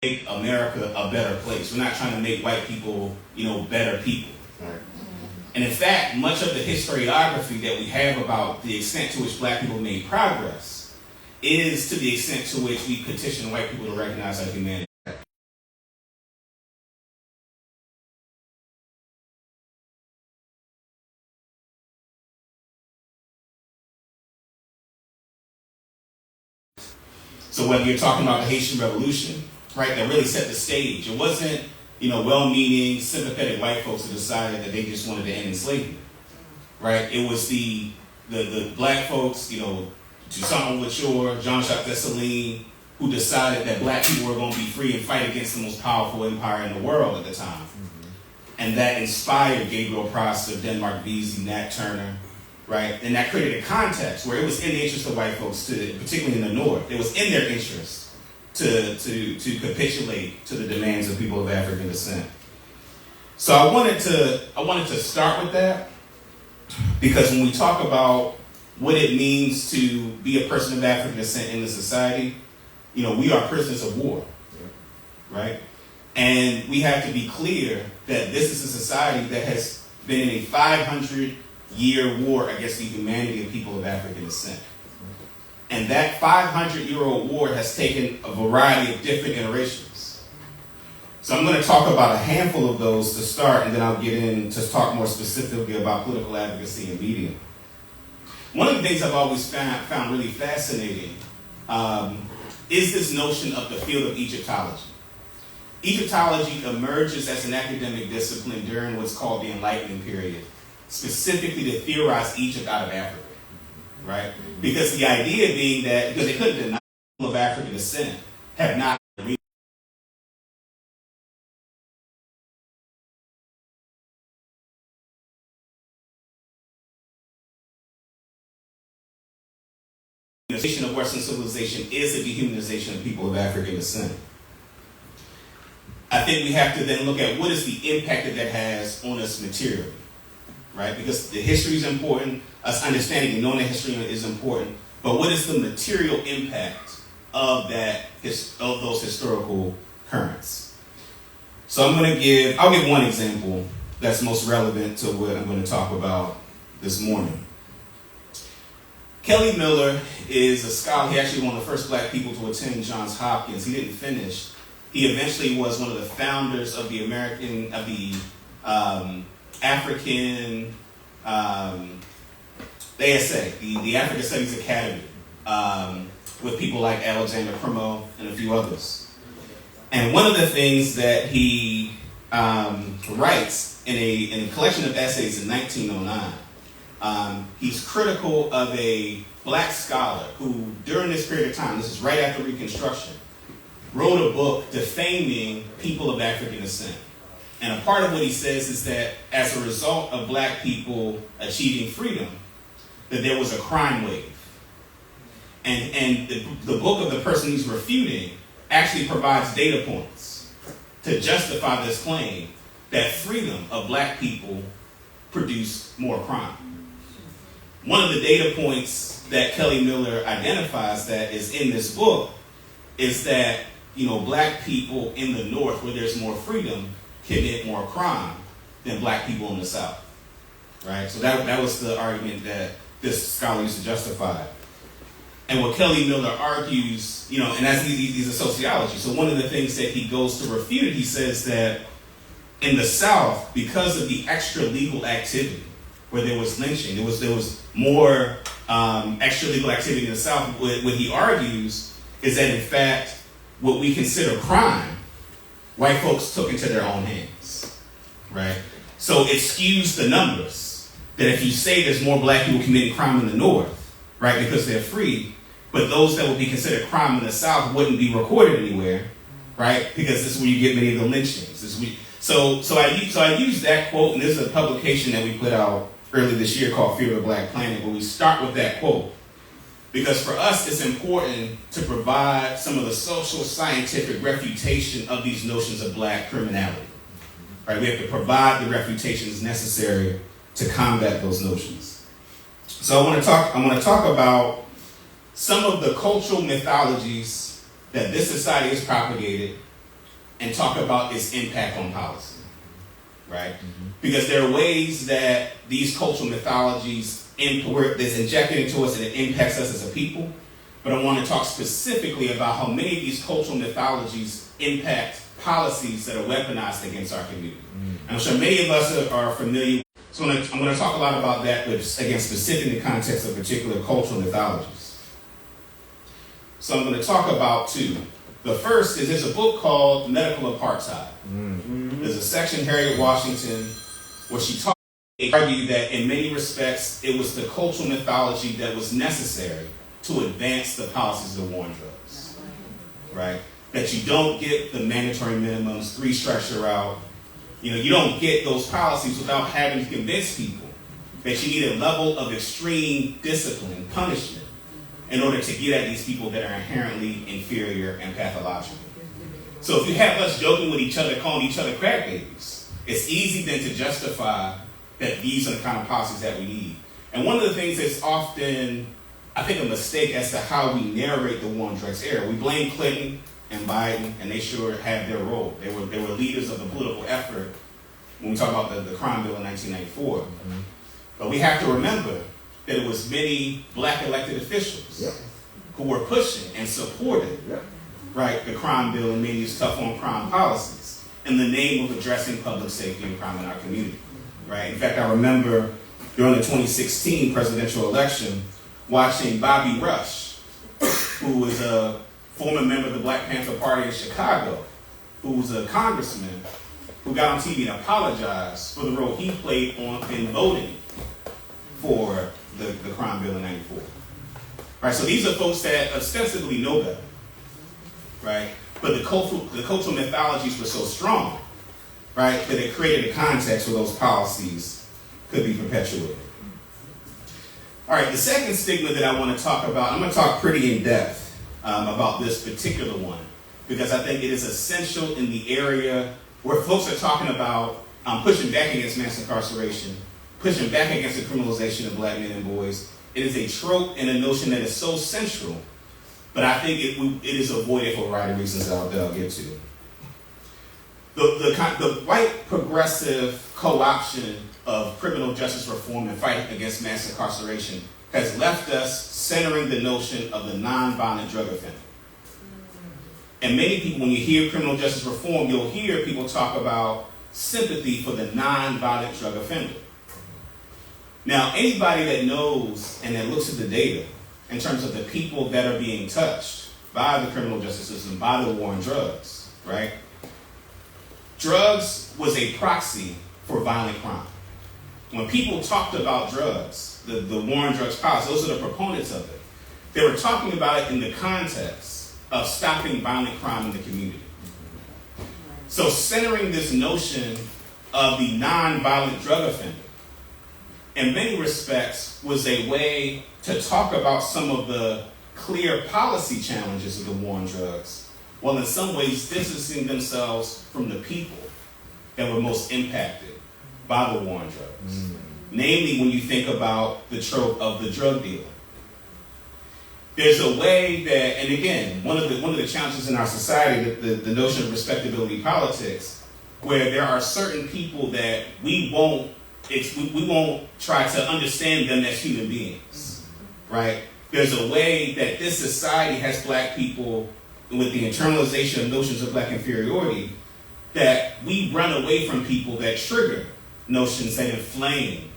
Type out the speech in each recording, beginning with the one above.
make America a better place. We're not trying to make white people, better people. Right. And in fact, much of the historiography that we have about the extent to which black people made progress is to the extent to which we petition white people to recognize our humanity. So whether you're talking about the Haitian Revolution, right, that really set the stage. It wasn't, well-meaning, sympathetic white folks who decided that they just wanted to end enslavement, right? It was the black folks, Toussaint Louverture, Jean-Jacques Dessalines, who decided that black people were going to be free and fight against the most powerful empire in the world at the time. Mm-hmm. And that inspired Gabriel Prosper, Denmark Vesey, Nat Turner, right? And that created a context where it was in the interest of white folks, particularly in the North, it was in their interest to capitulate to the demands of people of African descent. So I wanted to start with that because when we talk about what it means to be a person of African descent in the society, we are prisoners of war, right? And we have to be clear that this is a society that has been in a 500-year war against the humanity of people of African descent. And that 500-year-old war has taken a variety of different iterations. So I'm going to talk about a handful of those to start, and then I'll get in to talk more specifically about political advocacy and media. One of the things I've always found really fascinating is this notion of the field of Egyptology. Egyptology emerges as an academic discipline during what's called the Enlightenment period, specifically to theorize Egypt out of Africa. Right? Because the idea being that, because they couldn't deny people of African descent have not the dehumanization of Western civilization is a dehumanization of people of African descent. I think we have to then look at what is the impact that has on us materially. Right? Because the history is important, us understanding and knowing the history is important, but what is the material impact of those historical currents? So I'll give one example that's most relevant to what I'm going to talk about this morning. Kelly Miller is a scholar. He actually one of the first black people to attend Johns Hopkins. He didn't finish. He eventually was one of the founders of the African, the ASA, the African Studies Academy, with people like Alexander Cremo and a few others. And one of the things that he writes in a collection of essays in 1909, he's critical of a black scholar who, during this period of time, this is right after Reconstruction, wrote a book defaming people of African descent. And a part of what he says is that as a result of black people achieving freedom, that there was a crime wave. And the book of the person he's refuting actually provides data points to justify this claim that freedom of black people produced more crime. One of the data points that Kelly Miller identifies that is in this book is that, black people in the North, where there's more freedom, commit more crime than black people in the South, right? So that was the argument that this scholar used to justify. And what Kelly Miller argues, and that's he's a sociology. So one of the things that he goes to refute it, he says that in the South, because of the extra legal activity, where there was lynching, there was more extra legal activity in the South. What he argues is that in fact, what we consider crime, white folks took into their own hands, right? So it skews the numbers. That if you say there's more black people committing crime in the North, right, because they're free, but those that would be considered crime in the South wouldn't be recorded anywhere, right? Because this is where you get many of the lynchings. So I use that quote, and this is a publication that we put out earlier this year called Fear of the Black Planet, where we start with that quote. Because for us, it's important to provide some of the social scientific refutation of these notions of black criminality. Right? We have to provide the refutations necessary to combat those notions. So I want to talk about some of the cultural mythologies that this society has propagated and talk about its impact on policy, right? Because there are ways that these cultural mythologies that's injected into us and it impacts us as a people. But I want to talk specifically about how many of these cultural mythologies impact policies that are weaponized against our community. And I'm sure many of us are familiar. So I'm going to talk a lot about that, but again, specific in the context of particular cultural mythologies. So I'm going to talk about two. The first is there's a book called Medical Apartheid. There's a section, Harriet Washington, where she argued that in many respects it was the cultural mythology that was necessary to advance the policies of the war on drugs, right? That you don't get the mandatory minimums, 3 strikes you're out. You don't get those policies without having to convince people that you need a level of extreme discipline, punishment, in order to get at these people that are inherently inferior and pathological. So if you have us joking with each other, calling each other crack babies, it's easy then to justify that these are the kind of policies that we need. And one of the things that's often, I think, a mistake as to how we narrate the war on drugs era, we blame Clinton and Biden, and they sure had their role. They were leaders of the political effort when we talk about the crime bill in 1994. But we have to remember that it was many black elected officials who were pushing and supported right, the crime bill and many of these tough on crime policies in the name of addressing public safety and crime in our community. Right? In fact, I remember during the 2016 presidential election watching Bobby Rush, who was a former member of the Black Panther Party in Chicago, who was a congressman, who got on TV and apologized for the role he played in voting for the crime bill in 94. Right, so these are folks that ostensibly know better, right? But the cultural mythologies were so strong, right, that it created a context where those policies could be perpetuated. All right, the second stigma that I want to talk about, I'm going to talk pretty in depth about this particular one, because I think it is essential in the area where folks are talking about pushing back against mass incarceration, pushing back against the criminalization of black men and boys. It is a trope and a notion that is so central, but I think it is avoided for a variety of reasons that I'll get to. The white progressive co-option of criminal justice reform and fight against mass incarceration has left us centering the notion of the nonviolent drug offender. And many people, when you hear criminal justice reform, you'll hear people talk about sympathy for the nonviolent drug offender. Now, anybody that knows and that looks at the data in terms of the people that are being touched by the criminal justice system, by the war on drugs, right? Drugs was a proxy for violent crime. When people talked about drugs, the war on drugs policy, those are the proponents of it. They were talking about it in the context of stopping violent crime in the community. So centering this notion of the nonviolent drug offender, in many respects, was a way to talk about some of the clear policy challenges of the war on drugs, while in some ways distancing themselves from the people that were most impacted by the war on drugs. Namely, when you think about the trope of the drug dealer. There's a way that, and again, one of the challenges in our society, the notion of respectability politics, where there are certain people that we won't try to understand them as human beings, right? There's a way that this society has black people with the internalization of notions of black inferiority that we run away from people that trigger notions that inflame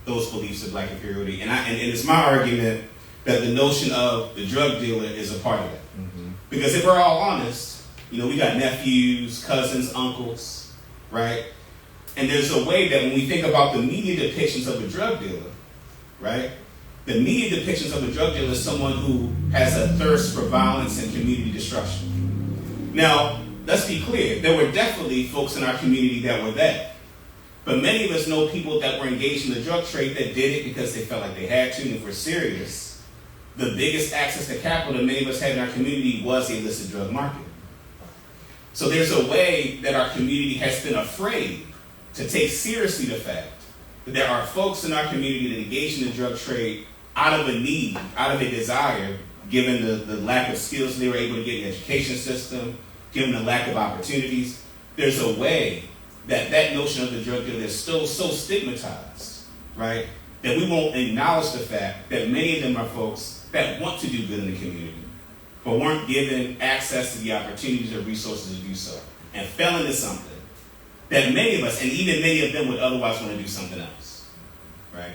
those beliefs of black inferiority. And it's my argument that the notion of the drug dealer is a part of that. Because if we're all honest, we got nephews, cousins, uncles, right? And there's a way that when we think about the media depictions of a drug dealer, right? The media depictions of a drug dealer is someone who has a thirst for violence and community destruction. Now, let's be clear. There were definitely folks in our community that were that. But many of us know people that were engaged in the drug trade that did it because they felt like they had to, and if we're serious, the biggest access to capital that many of us had in our community was the illicit drug market. So there's a way that our community has been afraid to take seriously the fact that there are folks in our community that engage in the drug trade out of a need, out of a desire, given the lack of skills they were able to get in the education system, given the lack of opportunities, there's a way that notion of the drug dealer is still so stigmatized, right? That we won't acknowledge the fact that many of them are folks that want to do good in the community, but weren't given access to the opportunities or resources to do so, and fell into something that many of us, and even many of them, would otherwise want to do something else, right?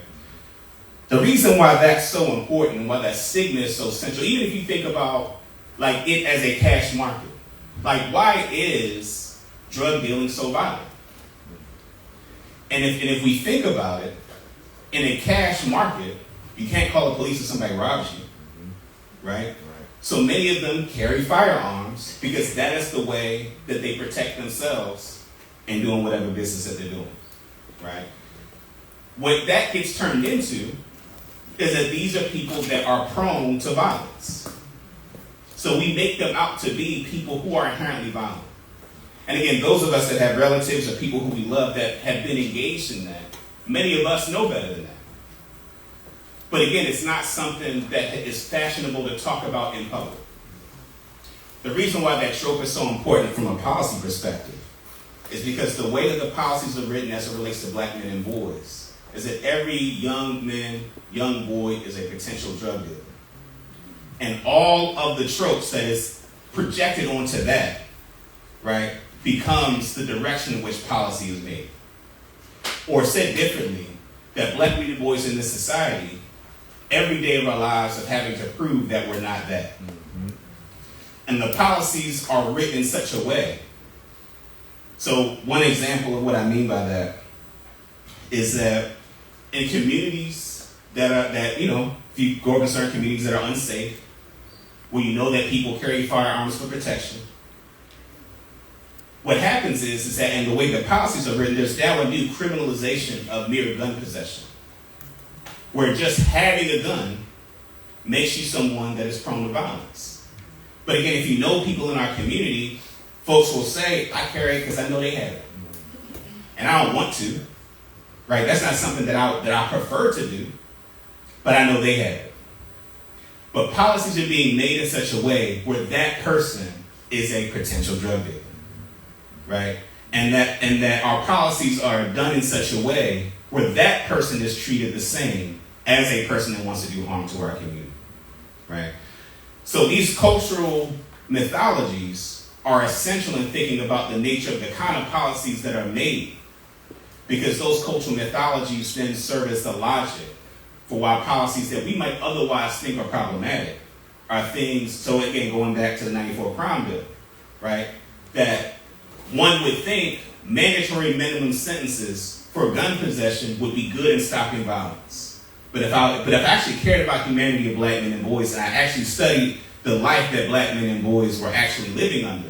The reason why that's so important, why that stigma is so central, even if you think about like it as a cash market, like why is drug dealing so violent? And if we think about it, in a cash market, you can't call the police if somebody robs you, right? So many of them carry firearms because that is the way that they protect themselves in doing whatever business that they're doing, right? What that gets turned into is that these are people that are prone to violence. So we make them out to be people who are inherently violent. And again, those of us that have relatives or people who we love that have been engaged in that, many of us know better than that. But again, it's not something that is fashionable to talk about in public. The reason why that trope is so important from a policy perspective is because the way that the policies are written as it relates to black men and boys is that every young man, young boy is a potential drug dealer. And all of the tropes that is projected onto that, right, becomes the direction in which policy is made. Or said differently, that black men and boys in this society, every day of our lives of having to prove that we're not that. Mm-hmm. And the policies are written in such a way. So one example of what I mean by that is that in communities that if you grow up in certain communities that are unsafe, where you know that people carry firearms for protection, what happens is that, and the way the policies are written, there's now a new criminalization of mere gun possession, where just having a gun makes you someone that is prone to violence. But again, if you know people in our community, folks will say, I carry it because I know they have it. And I don't want to, right? That's not something that I prefer to do, but I know they have it. But policies are being made in such a way where that person is a potential drug dealer, right? And that our policies are done in such a way where that person is treated the same as a person that wants to do harm to our community, right? So these cultural mythologies are essential in thinking about the nature of the kind of policies that are made, because those cultural mythologies then serve as the logic for why policies that we might otherwise think are problematic are things, so again, going back to the 94 crime bill, right, that one would think mandatory minimum sentences for gun possession would be good in stopping violence. But if I actually cared about the humanity of black men and boys, and I actually studied the life that black men and boys were actually living under,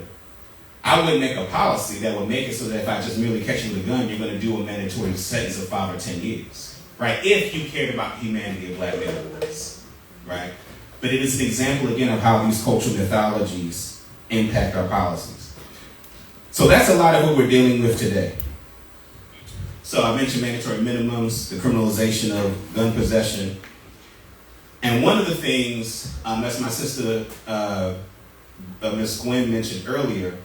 I wouldn't make a policy that would make it so that if I just merely catch you with a gun, you're going to do a mandatory sentence of 5 or 10 years, right? If you cared about the humanity of black men and boys, right? But it is an example, again, of how these cultural mythologies impact our policies. So that's a lot of what we're dealing with today. So I mentioned mandatory minimums, the criminalization of gun possession. And one of the things, as my sister, Ms. Gwen mentioned earlier,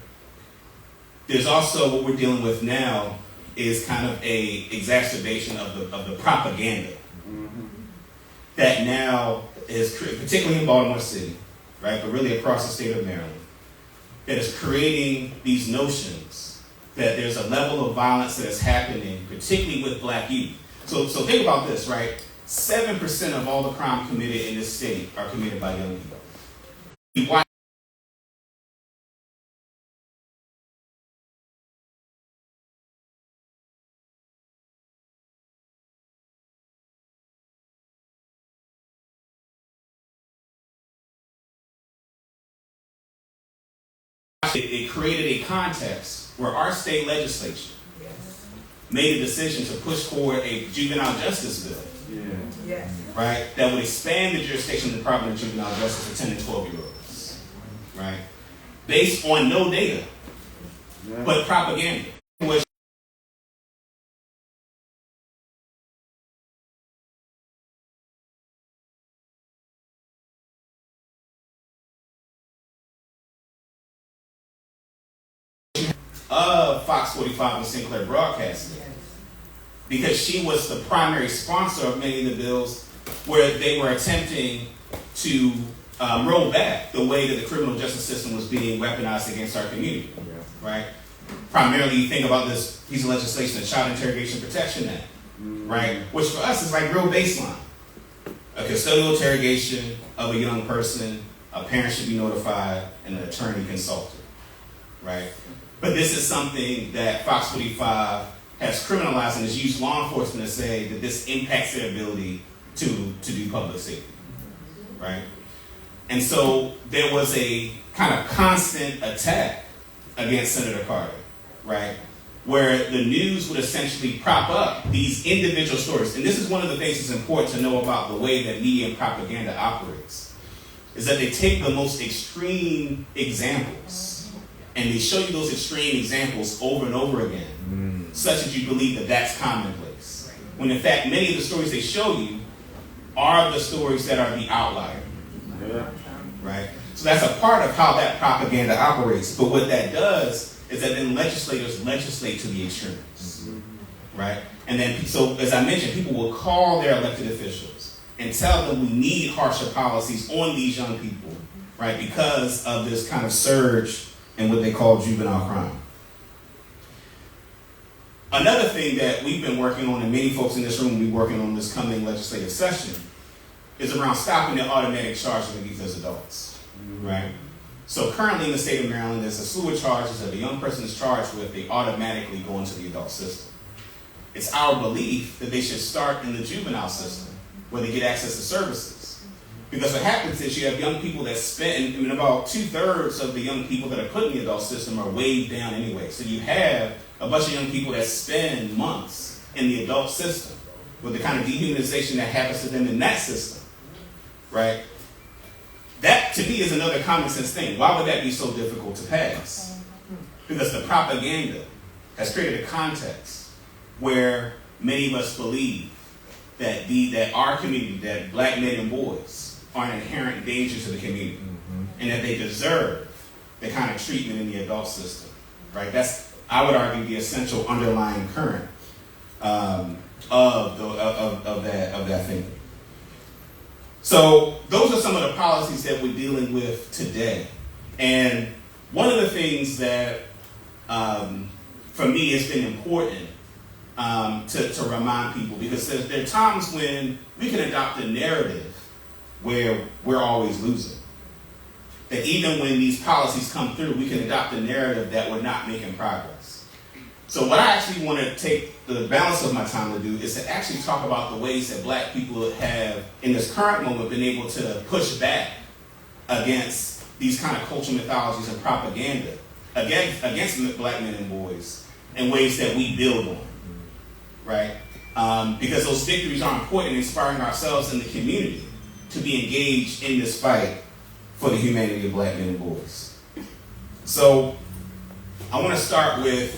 there's also what we're dealing with now is kind of a exacerbation of the propaganda that now is, particularly in Baltimore City, right, but really across the state of Maryland, that is creating these notions that there's a level of violence that is happening, particularly with black youth. So think about this, right? 7% of all the crime committed in this state are committed by young people. It created a context where our state legislature made a decision to push forward a juvenile justice bill, right, that would expand the jurisdiction of the Department of Juvenile Justice for 10 and 12-year-olds, right, based on no data, but propaganda. of Fox 45 and Sinclair Broadcasting, because she was the primary sponsor of many of the bills where they were attempting to roll back the way that the criminal justice system was being weaponized against our community, right? Primarily, you think about this piece of legislation, the Child Interrogation Protection Act, right? Which for us is like real baseline. A custodial interrogation of a young person, a parent should be notified, and an attorney consulted, right? But this is something that Fox 45 has criminalized and has used law enforcement to say that this impacts their ability to do public safety, right? And so there was a kind of constant attack against Senator Carter, right? Where the news would essentially prop up these individual stories. And this is one of the things that's important to know about the way that media and propaganda operates, is that they take the most extreme examples and they show you those extreme examples over and over again, such that you believe that that's commonplace. When in fact, many of the stories they show you are the stories that are the outlier, right? So that's a part of how that propaganda operates. But what that does is that then legislators legislate to the extremes, right? And then, so as I mentioned, people will call their elected officials and tell them we need harsher policies on these young people, right? Because of this kind of surge in what they call juvenile crime. Another thing that we've been working on, and many folks in this room will be working on this coming legislative session, is around stopping the automatic charging of youth as adults, right? So currently in the state of Maryland, there's a slew of charges that a young person is charged with, they automatically go into the adult system. It's our belief that they should start in the juvenile system, where they get access to services. Because what happens is you have young people that spend, about 2/3 of the young people that are put in the adult system are weighed down anyway. So you have a bunch of young people that spend months in the adult system with the kind of dehumanization that happens to them in that system, right? That, to me, is another common sense thing. Why would that be so difficult to pass? Because the propaganda has created a context where many of us believe that our community, that black men and boys, are an inherent danger to the community, and that they deserve the kind of treatment in the adult system, right? That's, I would argue, the essential underlying current of that thinking. So those are some of the policies that we're dealing with today. And one of the things that, for me, has been important to remind people, because there are times when we can adopt a narrative where we're always losing. That even when these policies come through, we can adopt a narrative that we're not making progress. So what I actually want to take the balance of my time to do is to actually talk about the ways that black people have, in this current moment, been able to push back against these kind of cultural mythologies and propaganda against black men and boys in ways that we build on, right? Because those victories are important in inspiring ourselves and the community to be engaged in this fight for the humanity of black men and boys. So I want to start with,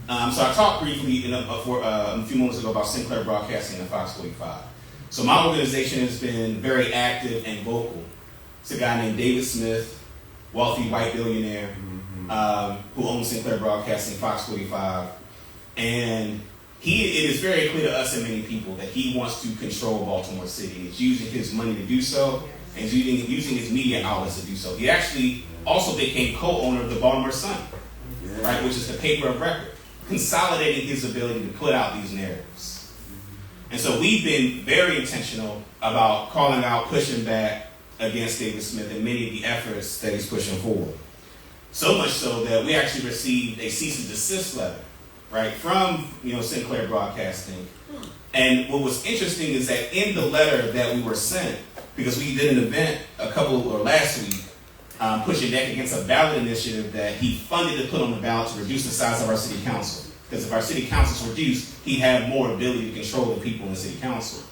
so I talked briefly a few moments ago about Sinclair Broadcasting and Fox 45. So my organization has been very active and vocal. It's a guy named David Smith, wealthy white billionaire, who owns Sinclair Broadcasting, Fox 45. And it is very clear to us and many people that he wants to control Baltimore City. He's using his money to do so, and he's using his media outlets to do so. He actually also became co-owner of the Baltimore Sun, right, which is the paper of record, consolidating his ability to put out these narratives. And so we've been very intentional about calling out, pushing back against David Smith and many of the efforts that he's pushing forward. So much so that we actually received a cease and desist letter, right, from Sinclair Broadcasting. And what was interesting is that in the letter that we were sent, because we did an event last week, pushing back against a ballot initiative that he funded to put on the ballot to reduce the size of our city council. Because if our city council is reduced, he'd have more ability to control the people in the city council.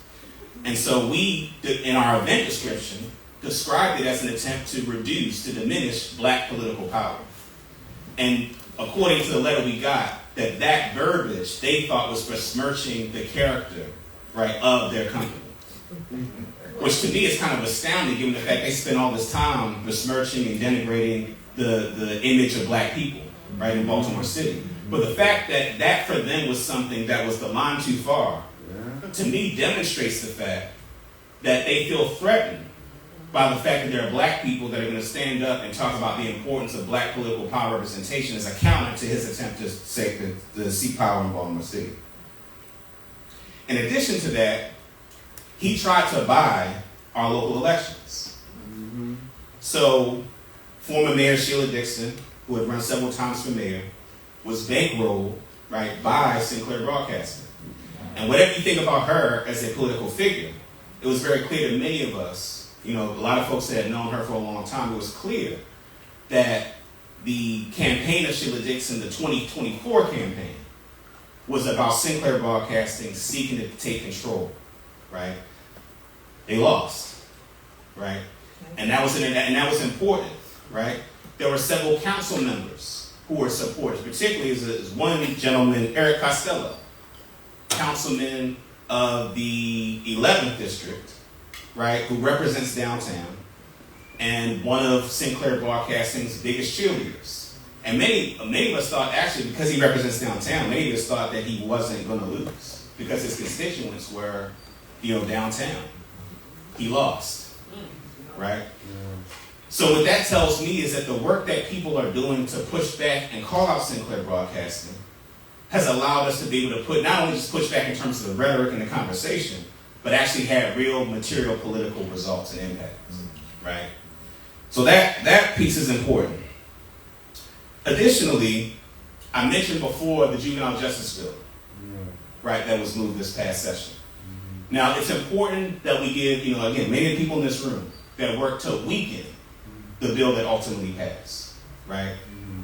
And so we, in our event description, described it as an attempt to diminish black political power. And according to the letter we got, that verbiage they thought was besmirching the character, right, of their company. Which to me is kind of astounding, given the fact they spend all this time besmirching and denigrating the image of black people. right, in Baltimore City. But the fact that that for them was something that was the line too far, to me demonstrates the fact that they feel threatened by the fact that there are black people that are going to stand up and talk about the importance of black political power representation as a counter to his attempt to seek power in Baltimore City. In addition to that, he tried to buy our local elections. So, former Mayor Sheila Dixon, who had run several times for mayor, was bankrolled, right, by Sinclair Broadcasting. And whatever you think about her as a political figure, it was very clear to many of us, you know, a lot of folks that had known her for a long time, it was clear that the campaign of Sheila Dixon, the 2024 campaign, was about Sinclair Broadcasting seeking to take control, right? They lost, right? And that was important, right? There were several council members who were supporters, particularly as one gentleman, Eric Costello, councilman of the 11th district, right, who represents downtown, and one of Sinclair Broadcasting's biggest cheerleaders. And many of us thought, actually, because he represents downtown, many of us thought that he wasn't going to lose because his constituents were, you know, downtown. He lost, right? So what that tells me is that the work that people are doing to push back and call out Sinclair Broadcasting has allowed us to be able to put, not only just push back in terms of the rhetoric and the conversation, but actually have real material political results and impacts, right? So that piece is important. Additionally, I mentioned before the juvenile justice bill, right, that was moved this past session. Now, it's important that we give, you know, again, many people in this room that worked to weaken the bill that ultimately passed, right?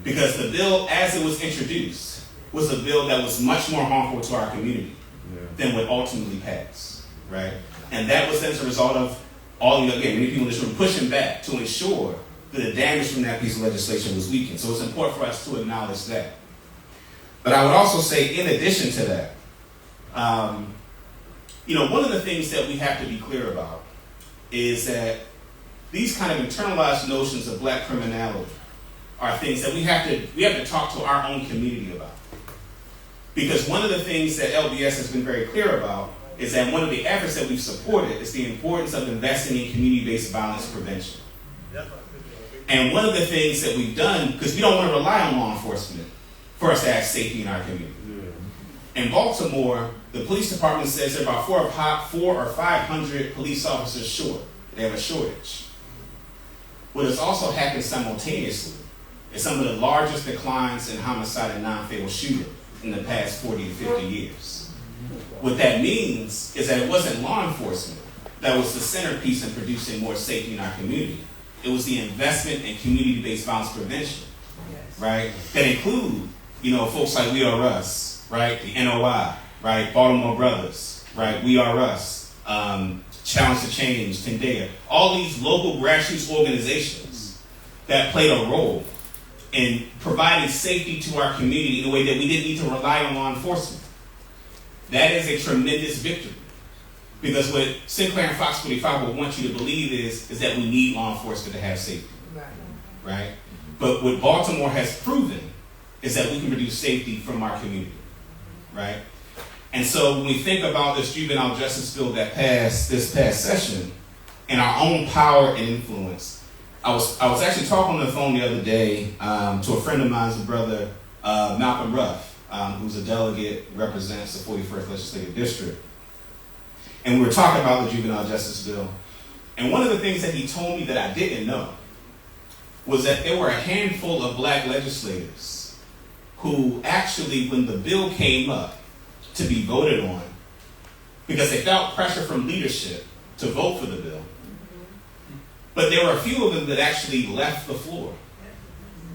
Because the bill, as it was introduced, was a bill that was much more harmful to our community than what ultimately passed, right? And that was as a result of all, again, many people in this room pushing back to ensure that the damage from that piece of legislation was weakened. So it's important for us to acknowledge that. But I would also say, in addition to that, you know, one of the things that we have to be clear about is that these kind of internalized notions of black criminality are things that we have to talk to our own community about. Because one of the things that LBS has been very clear about is that one of the efforts that we've supported is the importance of investing in community-based violence prevention. And one of the things that we've done, because we don't want to rely on law enforcement for us to have safety in our community. In Baltimore, the police department says they're about 400 or 500 police officers short. They have a shortage. What has also happened simultaneously is some of the largest declines in homicide and non-fatal shooting in the past 40 to 50 years. What that means is that it wasn't law enforcement that was the centerpiece in producing more safety in our community. It was the investment in community-based violence prevention, right? That include, you know, folks like We Are Us, right? The NOI, right? Baltimore Brothers, right? We Are Us, Challenge to Change, Tendea, all these local grassroots organizations that played a role in providing safety to our community in a way that we didn't need to rely on law enforcement. That is a tremendous victory. Because what Sinclair and Fox 45 will want you to believe is that we need law enforcement to have safety. Right? But what Baltimore has proven is that we can produce safety from our community. Right? And so when we think about this juvenile justice bill that passed this past session and our own power and influence, I was actually talking on the phone the other day to a friend of mine's brother, Malcolm Ruff, who's a delegate, represents the 41st Legislative District. And we were talking about the juvenile justice bill. And one of the things that he told me that I didn't know was that there were a handful of black legislators who actually, when the bill came up to be voted on, because they felt pressure from leadership to vote for the bill, but there were a few of them that actually left the floor,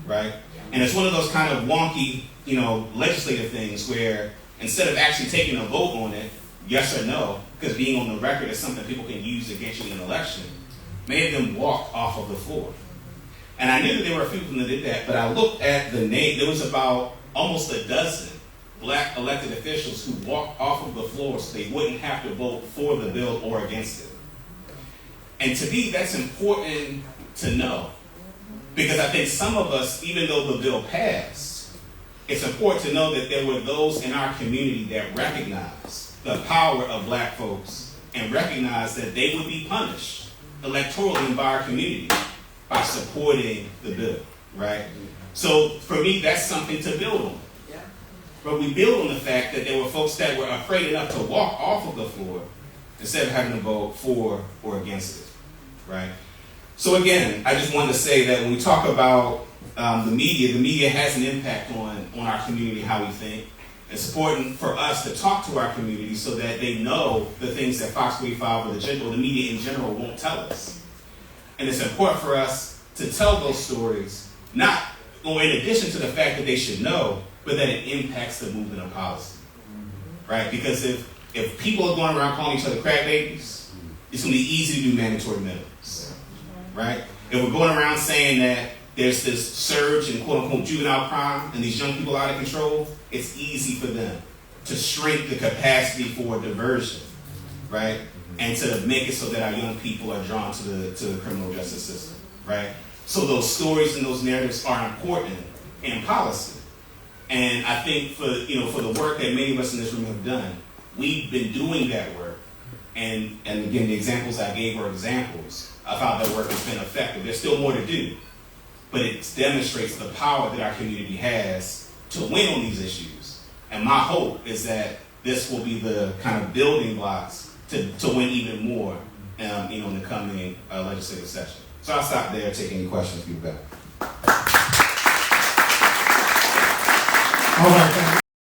right? And it's one of those kind of wonky, you know, legislative things where instead of actually taking a vote on it, yes or no, because being on the record is something people can use against you in an election, many of them walked off of the floor. And I knew that there were a few of them that did that, but I looked at the name. There was about almost a dozen black elected officials who walked off of the floor so they wouldn't have to vote for the bill or against it. And to me, that's important to know. Because I think some of us, even though the bill passed, it's important to know that there were those in our community that recognized the power of black folks and recognized that they would be punished electorally by our community by supporting the bill, right? So for me, that's something to build on. But we build on the fact that there were folks that were afraid enough to walk off of the floor instead of having to vote for or against it, right? So again, I just wanted to say that when we talk about the media has an impact on our community, how we think. It's important for us to talk to our community so that they know the things that Fox 45 or the media in general won't tell us. And it's important for us to tell those stories, not in addition to the fact that they should know, but that it impacts the movement of policy, right? Because if people are going around calling each other crack babies, it's going to be easy to do mandatory minimums, right? If we're going around saying that there's this surge in quote-unquote juvenile crime and these young people out of control, it's easy for them to shrink the capacity for diversion, right? And to make it so that our young people are drawn to the criminal justice system, right? So those stories and those narratives are important in policy. And I think for the work that many of us in this room have done, we've been doing that work. And again, the examples I gave are examples of how that work has been effective. There's still more to do, but it demonstrates the power that our community has to win on these issues. And my hope is that this will be the kind of building blocks to win even more in the coming legislative session. So I'll stop there, take any questions, feedback. All right,